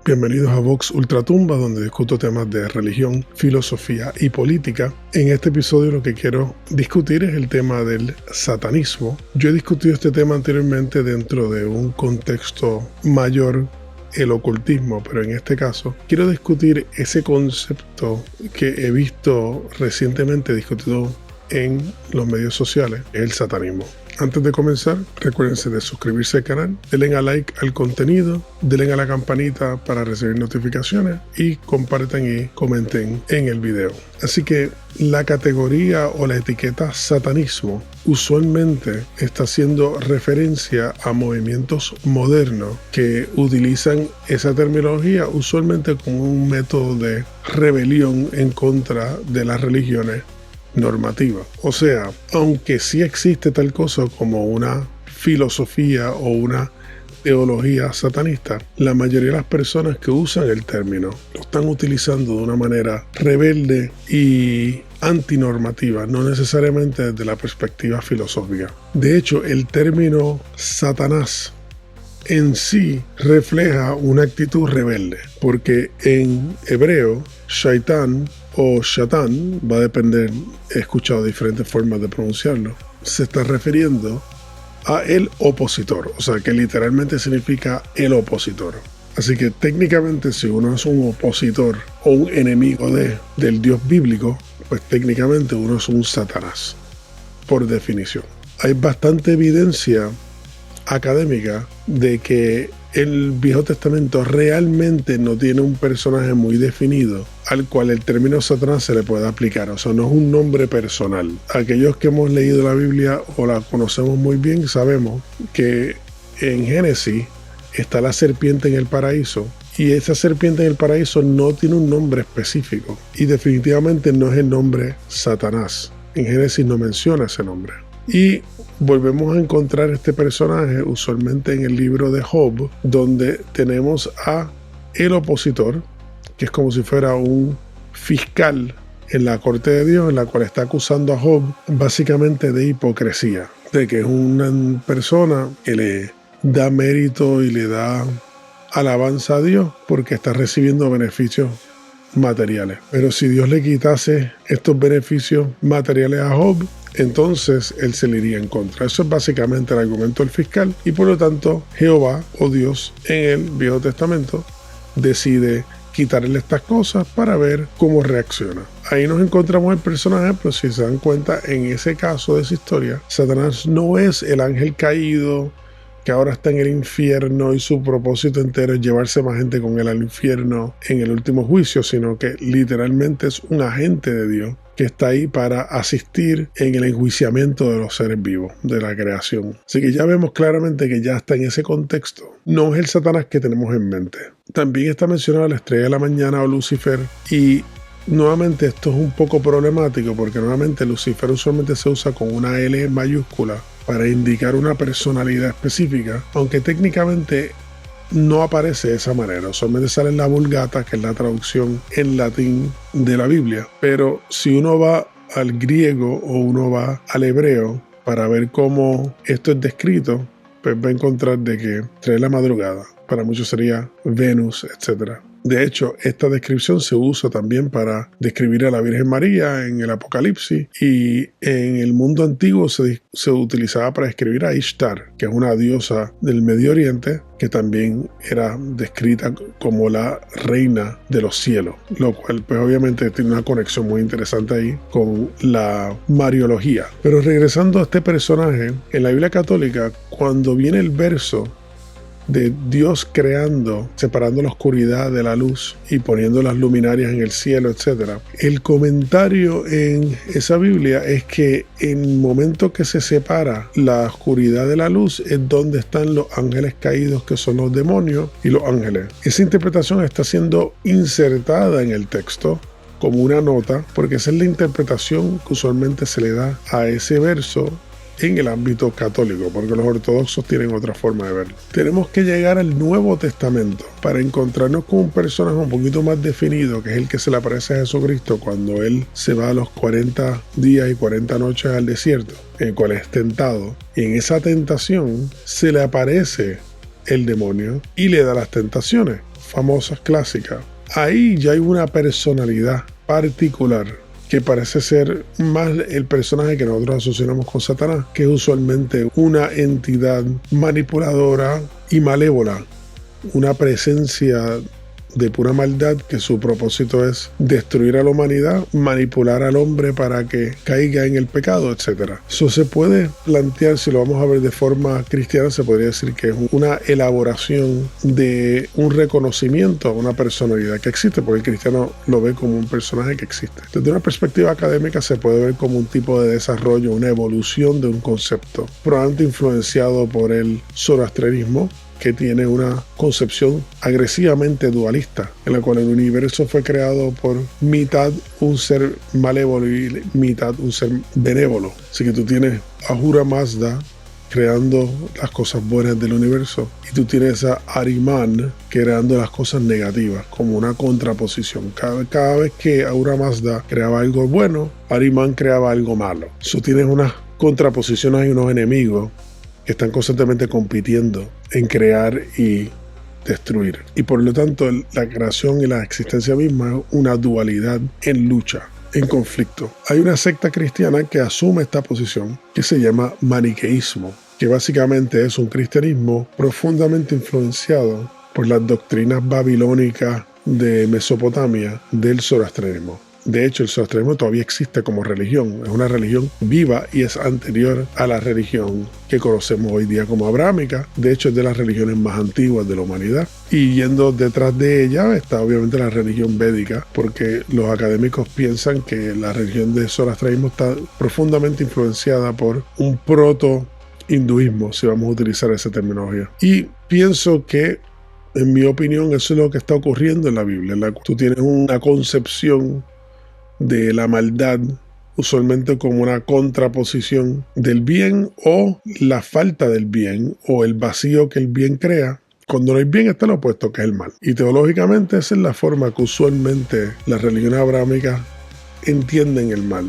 Bienvenidos a Vox Ultratumba, donde discuto temas de religión, filosofía y política. En este episodio lo que quiero discutir es el tema del satanismo. Yo he discutido este tema anteriormente dentro de un contexto mayor, el ocultismo, pero en este caso quiero discutir ese concepto que he visto recientemente discutido en los medios sociales, el satanismo. Antes de comenzar, recuérdense de suscribirse al canal, denle a like al contenido, denle a la campanita para recibir notificaciones y compartan y comenten en el video. Así que la categoría o la etiqueta satanismo usualmente está haciendo referencia a movimientos modernos que utilizan esa terminología usualmente como un método de rebelión en contra de las religiones normativa. O sea, aunque sí existe tal cosa como una filosofía o una teología satanista, la mayoría de las personas que usan el término lo están utilizando de una manera rebelde y antinormativa, no necesariamente desde la perspectiva filosófica. De hecho, el término Satanás en sí refleja una actitud rebelde, porque en hebreo, Shaitán o Shatán, va a depender, he escuchado diferentes formas de pronunciarlo, se está refiriendo a el opositor, o sea que literalmente significa el opositor. Así que técnicamente si uno es un opositor o un enemigo del Dios bíblico, pues técnicamente uno es un Satanás, por definición. Hay bastante evidencia académica de que el Viejo Testamento realmente no tiene un personaje muy definido al cual el término Satanás se le puede aplicar. O sea, no es un nombre personal. Aquellos que hemos leído la Biblia o la conocemos muy bien sabemos que en Génesis está la serpiente en el paraíso y esa serpiente en el paraíso no tiene un nombre específico y definitivamente no es el nombre Satanás. En Génesis no menciona ese nombre. Y volvemos a encontrar este personaje usualmente en el libro de Job, donde tenemos a el opositor, que es como si fuera un fiscal en la corte de Dios, en la cual está acusando a Job básicamente de hipocresía, de que es una persona que le da mérito y le da alabanza a Dios porque está recibiendo beneficios materiales. Pero si Dios le quitase estos beneficios materiales a Job, entonces él se le iría en contra. Eso es básicamente el argumento del fiscal y por lo tanto Jehová o Dios en el Viejo Testamento decide quitarle estas cosas para ver cómo reacciona. Ahí nos encontramos el personaje, pero si se dan cuenta en ese caso de esa historia, Satanás no es el ángel caído que ahora está en el infierno y su propósito entero es llevarse más gente con él al infierno en el último juicio, sino que literalmente es un agente de Dios que está ahí para asistir en el enjuiciamiento de los seres vivos, de la creación. Así que ya vemos claramente que ya está en ese contexto. No es el Satanás que tenemos en mente. También está mencionada la estrella de la mañana o Lucifer y nuevamente esto es un poco problemático porque nuevamente Lucifer usualmente se usa con una L mayúscula para indicar una personalidad específica, aunque técnicamente no aparece de esa manera. Usualmente sale en la Vulgata, que es la traducción en latín de la Biblia. Pero si uno va al griego o uno va al hebreo para ver cómo esto es descrito, pues va a encontrar de que trae la madrugada. Para muchos sería Venus, etc. De hecho, esta descripción se usa también para describir a la Virgen María en el Apocalipsis y en el mundo antiguo se utilizaba para describir a Ishtar, que es una diosa del Medio Oriente que también era descrita como la reina de los cielos, lo cual pues obviamente tiene una conexión muy interesante ahí con la mariología. Pero regresando a este personaje, en la Biblia católica, cuando viene el verso de Dios creando, separando la oscuridad de la luz y poniendo las luminarias en el cielo, etc. El comentario en esa Biblia es que en el momento que se separa la oscuridad de la luz es donde están los ángeles caídos, que son los demonios y los ángeles. Esa interpretación está siendo insertada en el texto como una nota, porque esa es la interpretación que usualmente se le da a ese verso en el ámbito católico, porque los ortodoxos tienen otra forma de verlo. Tenemos que llegar al Nuevo Testamento para encontrarnos con un personaje un poquito más definido, que es el que se le aparece a Jesucristo cuando él se va a los 40 días y 40 noches al desierto, en el cual es tentado. Y en esa tentación se le aparece el demonio y le da las tentaciones. famosas, clásicas, ahí ya hay una personalidad particular que parece ser más el personaje que nosotros asociamos con Satanás, que es usualmente una entidad manipuladora y malévola, una presencia de pura maldad que su propósito es destruir a la humanidad, manipular al hombre para que caiga en el pecado, etc. Eso se puede plantear, si lo vamos a ver de forma cristiana, se podría decir que es una elaboración de un reconocimiento a una personalidad que existe, porque el cristiano lo ve como un personaje que existe. Desde una perspectiva académica se puede ver como un tipo de desarrollo, una evolución de un concepto, probablemente influenciado por el zoroastrianismo, que tiene una concepción agresivamente dualista, en la cual el universo fue creado por mitad un ser malévolo y mitad un ser benévolo. Así que tú tienes a Ahura Mazda creando las cosas buenas del universo, y tú tienes a Ahriman creando las cosas negativas, como una contraposición. Cada vez que Ahura Mazda creaba algo bueno, Ahriman creaba algo malo. Tú tienes unas contraposiciones y unos enemigos que están constantemente compitiendo en crear y destruir. Y por lo tanto, la creación y la existencia misma es una dualidad en lucha, en conflicto. Hay una secta cristiana que asume esta posición, que se llama maniqueísmo, que básicamente es un cristianismo profundamente influenciado por las doctrinas babilónicas de Mesopotamia del zoroastrianismo. De hecho, el zoroastrianismo todavía existe como religión. Es una religión viva y es anterior a la religión que conocemos hoy día como abrámica. De hecho, es de las religiones más antiguas de la humanidad. Y yendo detrás de ella está obviamente la religión védica, porque los académicos piensan que la religión del zoroastrianismo está profundamente influenciada por un proto-hinduismo, si vamos a utilizar esa terminología. Y pienso que, en mi opinión, eso es lo que está ocurriendo en la Biblia. Tú tienes una concepción de la maldad usualmente como una contraposición del bien o la falta del bien o el vacío que el bien crea. Cuando no hay bien está lo opuesto, que es el mal. Y teológicamente esa es la forma que usualmente las religiones abrámicas entienden el mal.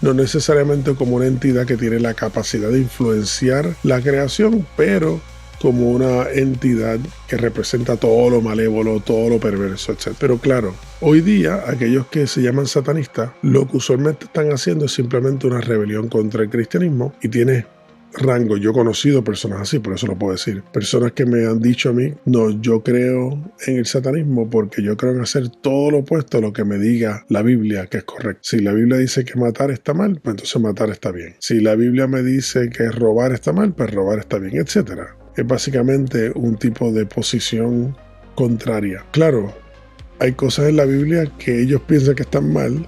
No necesariamente como una entidad que tiene la capacidad de influenciar la creación, pero como una entidad que representa todo lo malévolo, todo lo perverso, etc. Pero claro, hoy día aquellos que se llaman satanistas, lo que usualmente están haciendo es simplemente una rebelión contra el cristianismo, y tiene rango. Yo he conocido personas así, por eso lo puedo decir. Personas que me han dicho a mí, no, yo creo en el satanismo porque yo creo en hacer todo lo opuesto a lo que me diga la Biblia que es correcto. Si la Biblia dice que matar está mal, pues entonces matar está bien. Si la Biblia me dice que robar está mal, pues robar está bien, etcétera. Es básicamente un tipo de posición contraria. Claro, hay cosas en la Biblia que ellos piensan que están mal.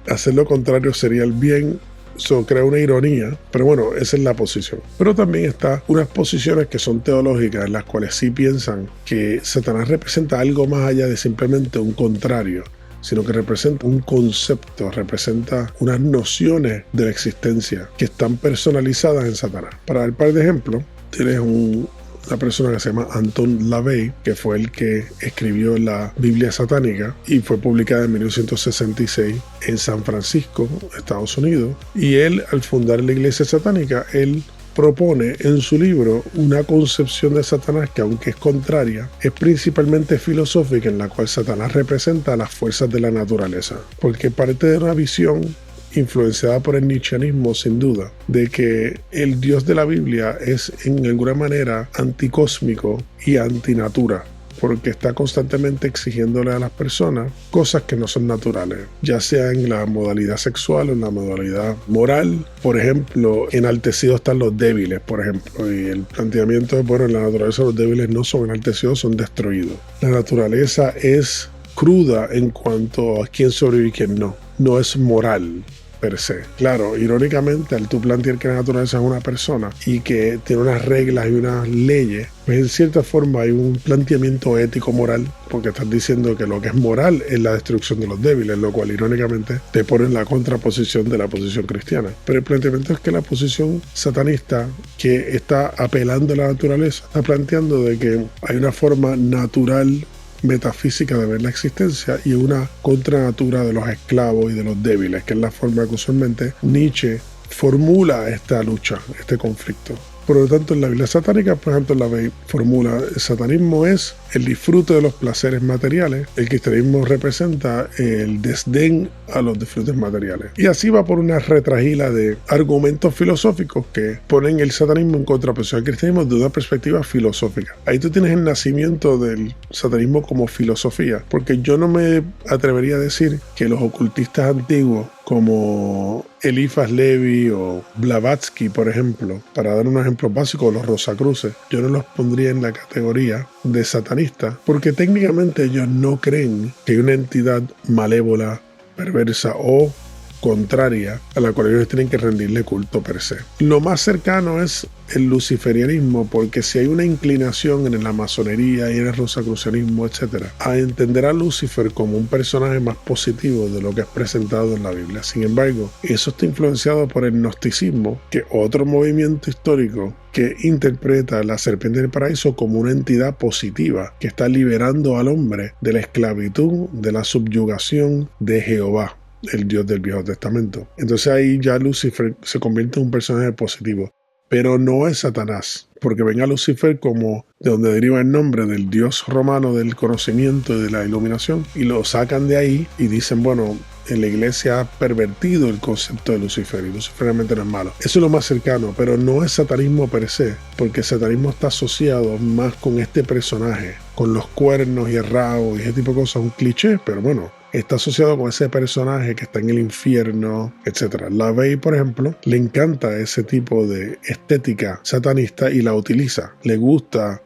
Hacer lo contrario sería el bien. Eso crea una ironía, pero bueno, esa es la posición. Pero también está unas posiciones que son teológicas, en las cuales sí piensan que Satanás representa algo más allá de simplemente un contrario, sino que representa un concepto, representa unas nociones de la existencia que están personalizadas en Satanás. Para dar un par de ejemplos, tienes una persona que se llama Anton LaVey, que fue el que escribió la Biblia satánica y fue publicada en 1966 en San Francisco, Estados Unidos. Y él, al fundar la iglesia satánica, él propone en su libro una concepción de Satanás que, aunque es contraria, es principalmente filosófica, en la cual Satanás representa a las fuerzas de la naturaleza, porque parte de una visión influenciada por el nietzscheanismo, sin duda, de que el Dios de la Biblia es en alguna manera anticósmico y antinatura, porque está constantemente exigiéndole a las personas cosas que no son naturales, ya sea en la modalidad sexual o en la modalidad moral. Por ejemplo, enaltecidos están los débiles, por ejemplo, y el planteamiento es, bueno, en la naturaleza los débiles no son enaltecidos, son destruidos. La naturaleza es cruda en cuanto a quién sobrevive y quién no. No es moral per se. Claro, irónicamente, al tú plantear que la naturaleza es una persona y que tiene unas reglas y unas leyes, pues en cierta forma hay un planteamiento ético moral, porque estás diciendo que lo que es moral es la destrucción de los débiles, lo cual irónicamente te pone en la contraposición de la posición cristiana. Pero el planteamiento es que la posición satanista, que está apelando a la naturaleza, está planteando de que hay una forma natural, metafísica de ver la existencia, y una contranatura de los esclavos y de los débiles, que es la forma que usualmente Nietzsche formula esta lucha, este conflicto. Por lo tanto, en la Biblia satánica, por ejemplo, la formula: el satanismo es el disfrute de los placeres materiales, el cristianismo representa el desdén a los disfrutes materiales. Y así va por una retragila de argumentos filosóficos que ponen el satanismo en contraposición al cristianismo desde una perspectiva filosófica. Ahí tú tienes el nacimiento del satanismo como filosofía, porque yo no me atrevería a decir que los ocultistas antiguos como Eliphas Levi o Blavatsky, por ejemplo, para dar un ejemplo básico, los Rosacruces, yo no los pondría en la categoría de satanistas, porque técnicamente ellos no creen que hay una entidad malévola, perversa o contraria a la cual ellos tienen que rendirle culto per se. Lo más cercano es el luciferianismo, porque si hay una inclinación en la masonería y en el rosacrucianismo, etc., a entender a Lucifer como un personaje más positivo de lo que es presentado en la Biblia. Sin embargo, eso está influenciado por el gnosticismo, que otro movimiento histórico que interpreta la serpiente del paraíso como una entidad positiva que está liberando al hombre de la esclavitud, de la subyugación de Jehová, el Dios del Viejo Testamento. Entonces ahí ya Lucifer se convierte en un personaje positivo, pero no es Satanás, porque ven a Lucifer como de donde deriva el nombre del dios romano del conocimiento y de la iluminación, y lo sacan de ahí y dicen, bueno, en la iglesia ha pervertido el concepto de Lucifer y Lucifer realmente no es malo. Eso es lo más cercano, pero no es satanismo per se, porque el satanismo está asociado más con este personaje, con los cuernos y el rabo y ese tipo de cosas, un cliché, pero bueno, está asociado con ese personaje que está en el infierno, etc. LaVey, por ejemplo, le encanta ese tipo de estética satanista y la utiliza. Le gusta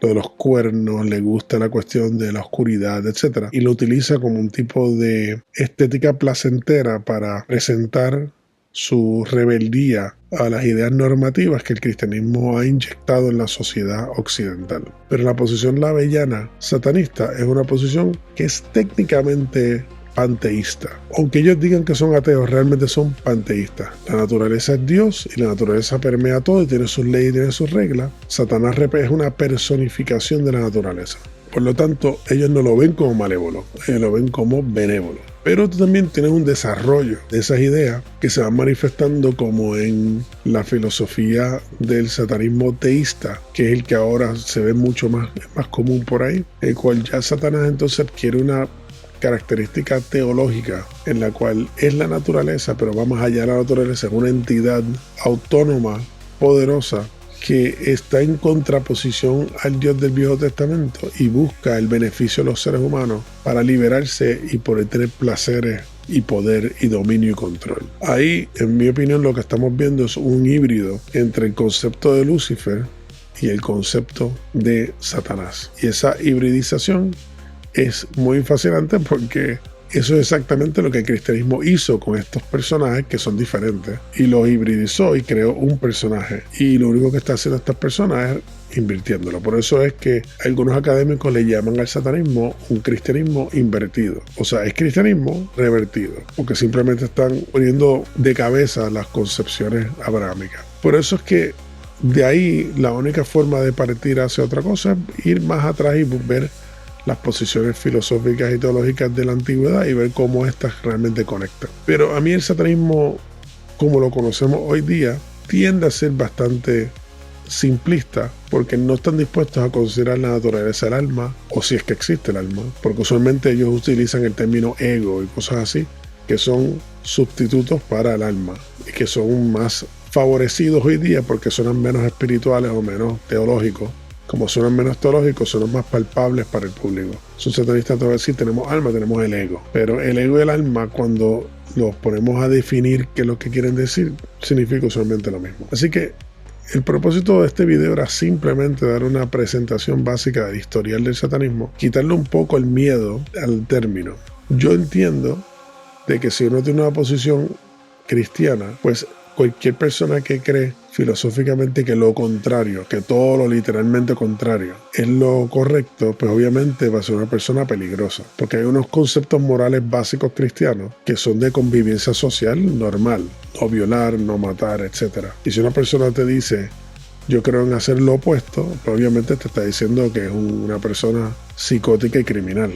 lo de los cuernos, le gusta la cuestión de la oscuridad, etc. Y lo utiliza como un tipo de estética placentera para presentar su rebeldía a las ideas normativas que el cristianismo ha inyectado en la sociedad occidental. Pero la posición laveyana satanista es una posición que es técnicamente panteísta. Aunque ellos digan que son ateos, realmente son panteístas. La naturaleza es Dios y la naturaleza permea todo y tiene sus leyes y tiene sus reglas. Satanás es una personificación de la naturaleza. Por lo tanto, ellos no lo ven como malévolo, ellos lo ven como benévolo. Pero tú también tienes un desarrollo de esas ideas que se van manifestando como en la filosofía del satanismo teísta, que es el que ahora se ve mucho más común por ahí, el cual ya Satanás entonces adquiere una característica teológica en la cual es la naturaleza, pero va más allá de la naturaleza, es una entidad autónoma, poderosa, que está en contraposición al Dios del Viejo Testamento y busca el beneficio de los seres humanos para liberarse y poder tener placeres y poder y dominio y control. Ahí, en mi opinión, lo que estamos viendo es un híbrido entre el concepto de Lucifer y el concepto de Satanás. Y esa hibridización es muy fascinante porque eso es exactamente lo que el cristianismo hizo con estos personajes que son diferentes y los hibridizó y creó un personaje, y lo único que está haciendo estas personas es invirtiéndolo. Por eso es que algunos académicos le llaman al satanismo un cristianismo invertido, o sea, es cristianismo revertido, porque simplemente están poniendo de cabeza las concepciones abrahámicas. Por eso es que de ahí la única forma de partir hacia otra cosa es ir más atrás y ver las posiciones filosóficas y teológicas de la antigüedad y ver cómo éstas realmente conectan. Pero a mí el satanismo, como lo conocemos hoy día, tiende a ser bastante simplista, porque no están dispuestos a considerar la naturaleza del alma, o si es que existe el alma, porque usualmente ellos utilizan el término ego y cosas así, que son sustitutos para el alma, y que son más favorecidos hoy día porque suenan menos espirituales o menos teológicos. Como suenan menos teológicos, son más palpables para el público. Son satanistas, te voy a decir, tenemos alma, tenemos el ego. Pero el ego y el alma, cuando los ponemos a definir qué es lo que quieren decir, significa usualmente lo mismo. Así que el propósito de este video era simplemente dar una presentación básica del historial del satanismo, quitarle un poco el miedo al término. Yo entiendo de que si uno tiene una posición cristiana, pues cualquier persona que cree filosóficamente que lo contrario, que todo lo literalmente contrario es lo correcto, pues obviamente va a ser una persona peligrosa, porque hay unos conceptos morales básicos cristianos que son de convivencia social normal, no violar, no matar, etc. Y si una persona te dice yo creo en hacer lo opuesto, pues obviamente te está diciendo que es una persona psicótica y criminal.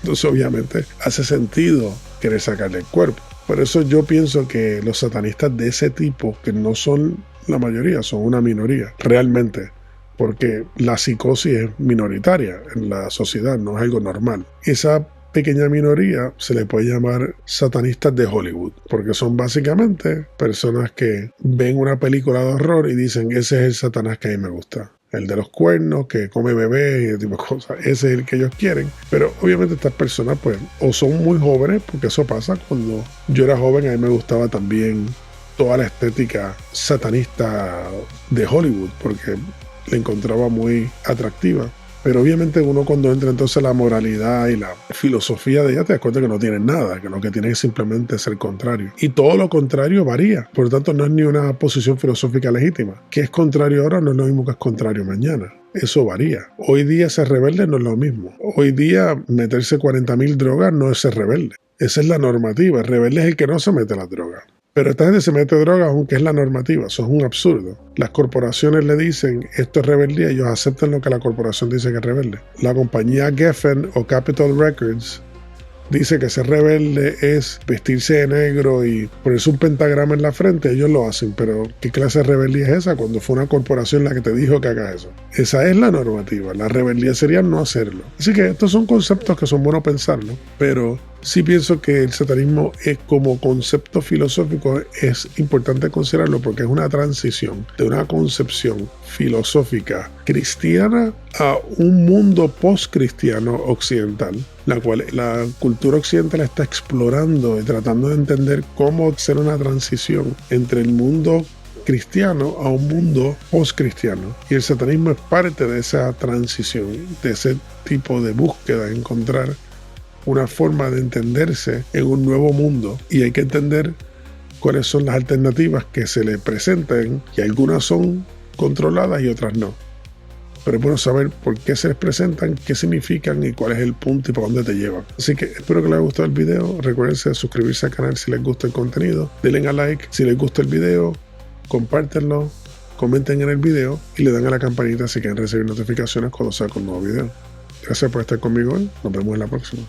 Entonces obviamente hace sentido querer sacarle el cuerpo. Por eso yo pienso que los satanistas de ese tipo, que no son la mayoría, son una minoría, realmente porque la psicosis es minoritaria en la sociedad, no es algo normal. Esa pequeña minoría se le puede llamar satanistas de Hollywood, porque son básicamente personas que ven una película de horror y dicen, ese es el Satanás que a mí me gusta. El de los cuernos, que come bebés y ese tipo de cosas. Ese es el que ellos quieren. Pero obviamente estas personas pues o son muy jóvenes, porque eso pasa cuando yo era joven, a mí me gustaba también toda la estética satanista de Hollywood, porque la encontraba muy atractiva. Pero obviamente uno cuando entra entonces la moralidad y la filosofía de ella te das cuenta que no tienen nada, que lo que tienen es simplemente ser contrario. Y todo lo contrario varía, por lo tanto no es ni una posición filosófica legítima. ¿Qué es contrario ahora? No es lo mismo que es contrario mañana. Eso varía. Hoy día ser rebelde no es lo mismo. Hoy día meterse 40.000 drogas no es ser rebelde. Esa es la normativa. El rebelde es el que no se mete las drogas. Pero esta gente se mete drogas aunque es la normativa. Eso es un absurdo. Las corporaciones le dicen esto es rebeldía, ellos aceptan lo que la corporación dice que es rebelde. La compañía Geffen o Capitol Records dice que ser rebelde es vestirse de negro y ponerse un pentagrama en la frente. Ellos lo hacen, pero ¿qué clase de rebeldía es esa cuando fue una corporación la que te dijo que hagas eso? Esa es la normativa. La rebeldía sería no hacerlo. Así que estos son conceptos que son buenos pensarlo, pero sí pienso que el satanismo como concepto filosófico es importante considerarlo porque es una transición de una concepción filosófica cristiana a un mundo post-cristiano occidental, la cual la cultura occidental está explorando y tratando de entender cómo hacer una transición entre el mundo cristiano a un mundo post-cristiano. Y el satanismo es parte de esa transición, de ese tipo de búsqueda, de encontrar una forma de entenderse en un nuevo mundo, y hay que entender cuáles son las alternativas que se le presentan, y algunas son controladas y otras no. Pero es bueno saber por qué se les presentan, qué significan y cuál es el punto y para dónde te llevan. Así que espero que les haya gustado el video. Recuerden suscribirse al canal si les gusta el contenido. Denle a like si les gusta el video. Compártanlo, comenten en el video y le dan a la campanita si quieren recibir notificaciones cuando saco un nuevo video. Gracias por estar conmigo hoy. Nos vemos en la próxima.